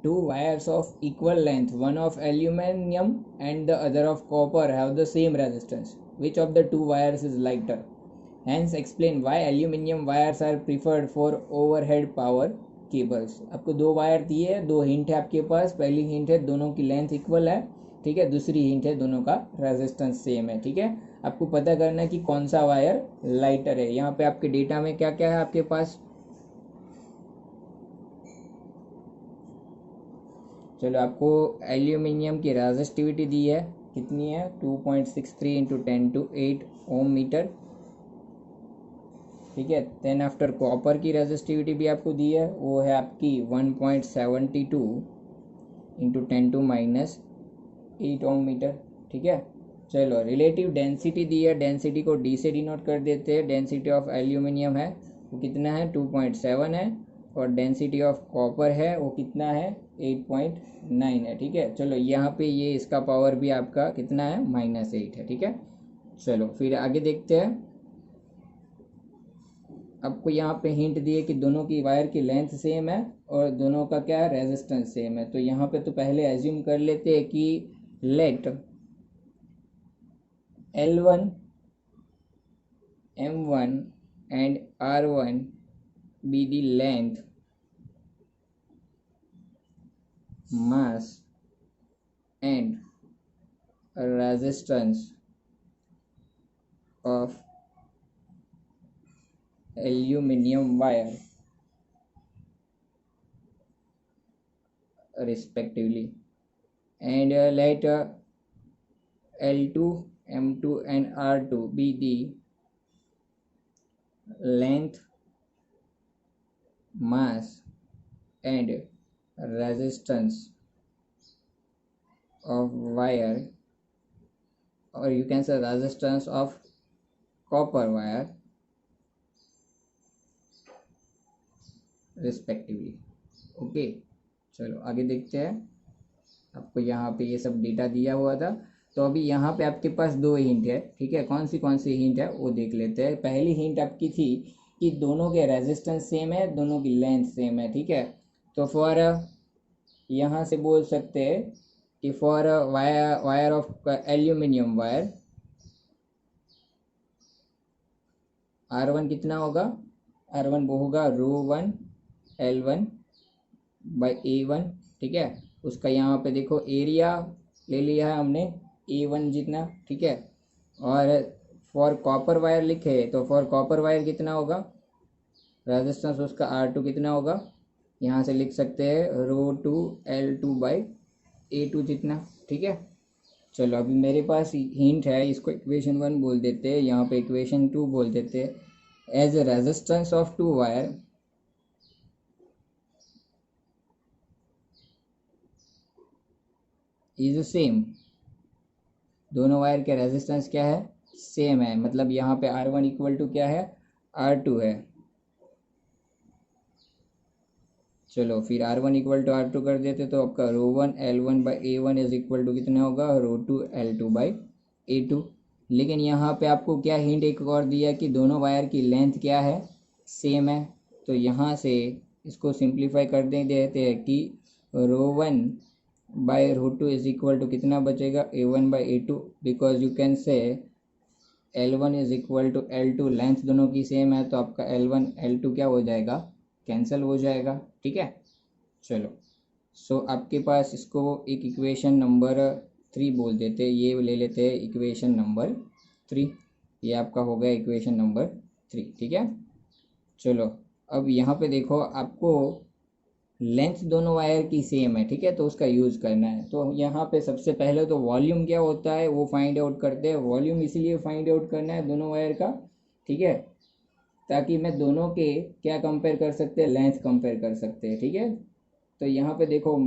two wires of equal length, one of aluminum and the other of copper, have the same resistance. Which of the two wires is lighter? Hence explain why aluminum wires are preferred for overhead power cables. आपको दो wire दिए है, दो hint है आपके पास. पहली hint है दोनों की लेंथ इक्वल है, ठीक है. दूसरी हिंट है दोनों का रेजिस्टेंस सेम है, ठीक है. आपको पता करना है कि कौन सा वायर लाइटर है. यहाँ पे आपके डेटा में क्या क्या है आपके पास. चलो, आपको एल्यूमिनियम की रेजिस्टिविटी दी है, कितनी है 2.63 इंटू 10⁸ ओम मीटर, ठीक है. देन आफ्टर कॉपर की रेजिस्टिविटी भी आपको दी है, वो है आपकी 1.72 इंटू 10⁻8 ओम मीटर, ठीक है. चलो, रिलेटिव डेंसिटी दी है, डेंसिटी को डी से डिनोट कर देते हैं. डेंसिटी ऑफ एल्यूमिनियम है वो कितना है 2.7 है, और डेंसिटी ऑफ कॉपर है वो कितना है 8.9 है, ठीक है. चलो, यहाँ पे ये इसका पावर भी आपका कितना है -8 है, ठीक है. चलो फिर आगे देखते हैं. आपको यहाँ पे हिंट दिए कि दोनों की वायर की लेंथ सेम है और दोनों का क्या है रेजिस्टेंस सेम है. तो यहाँ पे तो पहले एज्यूम कर लेते हैं कि late L1 M1 and R1 be the length, mass and resistance of aluminum wire respectively, and let L2 M2 and R2 be the length, mass and resistance of wire, or you can say resistance of copper wire respectively. Okay, चलो आगे देखते हैं. आपको यहाँ पे ये सब data दिया हुआ था. तो अभी यहाँ पे आपके पास दो हिंट है, ठीक है. कौन सी हिंट है वो देख लेते हैं. पहली हिंट आपकी थी कि दोनों के रेजिस्टेंस सेम है, दोनों की लेंथ सेम है, ठीक है. तो फॉर यहाँ से बोल सकते हैं कि for wire of aluminium wire R1 कितना होगा. R1 वो होगा ρ1 L1 बाई A1, ठीक है. उसका यहाँ पे देखो एरिया ले लिया है हमने A1 जितना, ठीक है. और फॉर कॉपर वायर लिखे तो फॉर कॉपर वायर कितना होगा रेजिस्टेंस उसका R2 कितना होगा. यहाँ से लिख सकते हैं ρ2 L2 बाई A2 जितना, ठीक है. चलो, अभी मेरे पास हिंट है, इसको इक्वेशन 1 बोल देते हैं, यहाँ पे इक्वेशन 2 बोल देते हैं. As a resistance of two wire is same. दोनों वायर के रेजिस्टेंस क्या है सेम है, मतलब यहाँ पे R1 इक्वल टू क्या है R2 है. चलो फिर R1 इक्वल टू R2 कर देते तो आपका ρ1 L1 by A1 is equal to कितना होगा ρ2 L2 बाई A2. लेकिन यहाँ पे आपको क्या हिंट एक और दिया कि दोनों वायर की लेंथ क्या है सेम है. तो यहाँ से इसको सिंप्लीफाई कर देते हैं कि ρ1 बाई ρ2 इज इक्वल टू कितना बचेगा A1 by A2, because you can say L1 is equal to L2, length दोनों की सेम है, तो आपका L1 L2 क्या हो जाएगा कैंसिल हो जाएगा, ठीक है. चलो, सो आपके पास इसको एक इक्वेशन नंबर 3 बोल देते हैं, ये ले लेते हैं इक्वेशन नंबर 3. ये आपका हो गया इक्वेशन नंबर 3, ठीक है. चलो, अब यहाँ पे देखो आपको लेंथ दोनों वायर की सेम है, ठीक है, तो उसका यूज़ करना है. तो यहाँ पे सबसे पहले तो वॉल्यूम क्या होता है वो फाइंड आउट करते हैं. वॉल्यूम इसीलिए फाइंड आउट करना है दोनों वायर का, ठीक है, ताकि मैं दोनों के क्या कंपेयर कर सकते हैं लेंथ कंपेयर कर सकते हैं, ठीक है. तो यहाँ पे देखो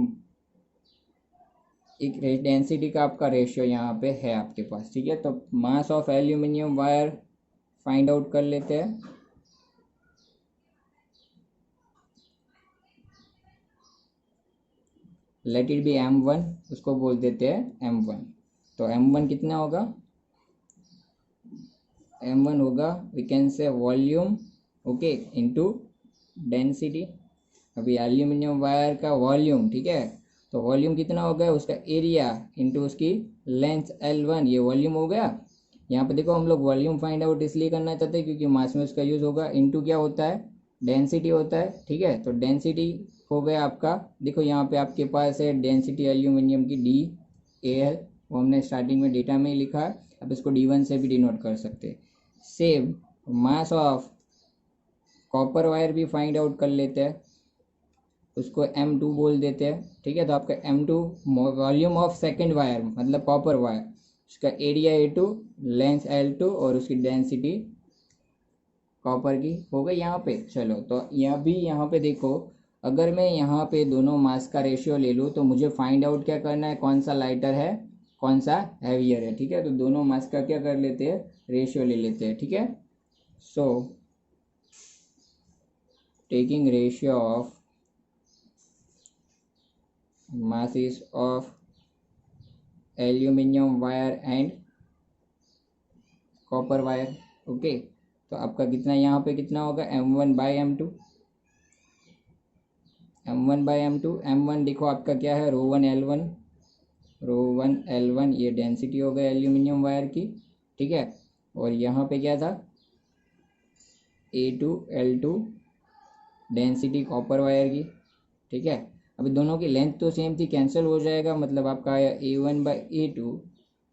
एक डेंसिटी का आपका रेशियो यहाँ पे है आपके पास, ठीक है. तो mass of aluminium wire find out कर लेते हैं. लेट इट बी M1, उसको बोल देते हैं M1. तो M1 कितना होगा M1 होगा we can say volume, okay, into density. अभी एल्यूमिनियम वायर का वॉल्यूम, ठीक है, तो वॉल्यूम कितना हो गया, उसका एरिया इंटू उसकी लेंथ L1, ये वॉल्यूम हो गया। यहाँ पे देखो हम लोग वॉल्यूम फाइंड आउट इसलिए करना चाहते हैं क्योंकि मास में उसका यूज़ होगा, इंटू क्या होता है, डेंसिटी होता है, ठीक है। तो डेंसिटी हो गया आपका, देखो यहाँ पे आपके पास है डेंसिटी एल्यूमिनियम की DAL, वो हमने स्टार्टिंग में डेटा में ही लिखा है, अब इसको D1 से भी डिनोट कर सकते हैं। Same mass of copper wire भी फाइंड आउट कर लेते हैं, उसको M2 बोल देते हैं, ठीक है। तो आपका M2 volume of second wire मतलब कॉपर वायर, उसका एरिया A2, लेंथ L2 और उसकी डेंसिटी कॉपर की हो गई यहाँ पे। चलो तो यहाँ पे देखो, अगर मैं यहाँ पे दोनों मास का रेशियो ले लूँ तो मुझे फाइंड आउट क्या करना है, कौन सा लाइटर है कौन सा हैवियर है, ठीक है। तो दोनों मास का क्या कर लेते हैं, रेशियो ले लेते हैं, ठीक है। So taking ratio of masses of aluminium wire and copper wire, okay. तो आपका कितना यहाँ पे कितना होगा, M1 by M2, M1 by M2, M1 देखो आपका क्या है, रो वन L1, ये डेंसिटी हो गई एल्यूमिनियम वायर की, ठीक है। और यहाँ पे क्या था, A2L2 डेंसिटी कॉपर वायर की, ठीक है। अभी दोनों की लेंथ तो सेम थी, कैंसिल हो जाएगा, मतलब आपका आया A1 by A2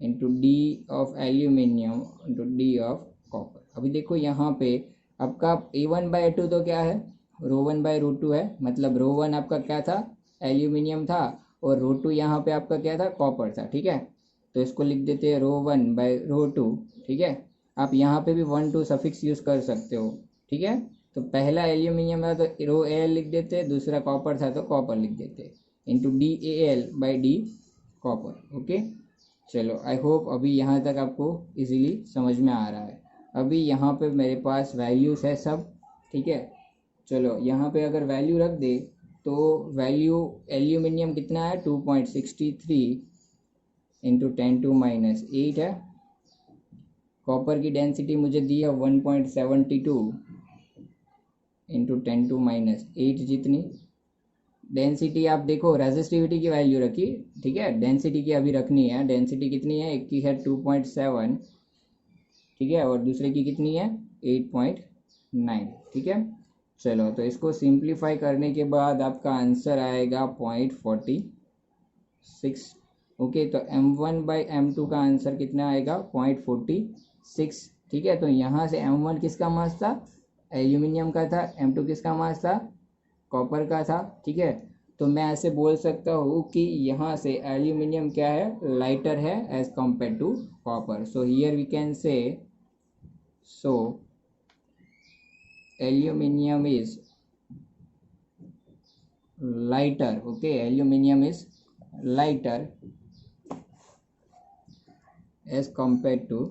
into D of aluminium into D of copper. अभी देखो यहाँ पे आपका A1/A2 तो क्या है, रो 1/रो 2 है, मतलब रो 1 आपका क्या था, एल्यूमिनियम था, और रो 2 यहाँ पे आपका क्या था, कॉपर था, ठीक है। तो इसको लिख देते हैं रो 1/रो 2, ठीक है। आप यहाँ पे भी 1 2 सफिक्स यूज़ कर सकते हो, ठीक है। तो पहला एल्यूमिनियम है तो रो Al लिख देते, दूसरा कॉपर था तो कॉपर लिख देते, इंटू DAL/D कॉपर, ओके। चलो आई होप अभी यहाँ तक आपको इजीली समझ में आ रहा है। अभी यहाँ पे मेरे पास वैल्यूज़ है सब, ठीक है। चलो यहाँ पे अगर वैल्यू रख दे तो वैल्यू एल्यूमिनियम कितना है, 2.63 इंटू 10⁻⁸ है। कॉपर की डेंसिटी मुझे दी है 1.72 इंटू 10⁻⁸ जितनी। डेंसिटी आप देखो रेजिस्टिविटी की वैल्यू रखी, ठीक है, डेंसिटी की अभी रखनी है, डेंसिटी कितनी है, एक की है 2.7, ठीक है, और दूसरे की कितनी है 8.9, ठीक है। चलो तो इसको सिंप्लीफाई करने के बाद आपका आंसर आएगा 0.46, ओके। तो M1/M2 का आंसर कितना आएगा, 0.46, ठीक है। तो यहाँ से M1 किसका मास था, एल्यूमिनियम का था, M2 किसका मास था, कॉपर का था, ठीक है। तो मैं ऐसे बोल सकता हूँ कि यहाँ से एल्यूमिनियम क्या है, लाइटर है as compare to copper. So here we can say, so aluminium is lighter, okay, aluminium is lighter as compare to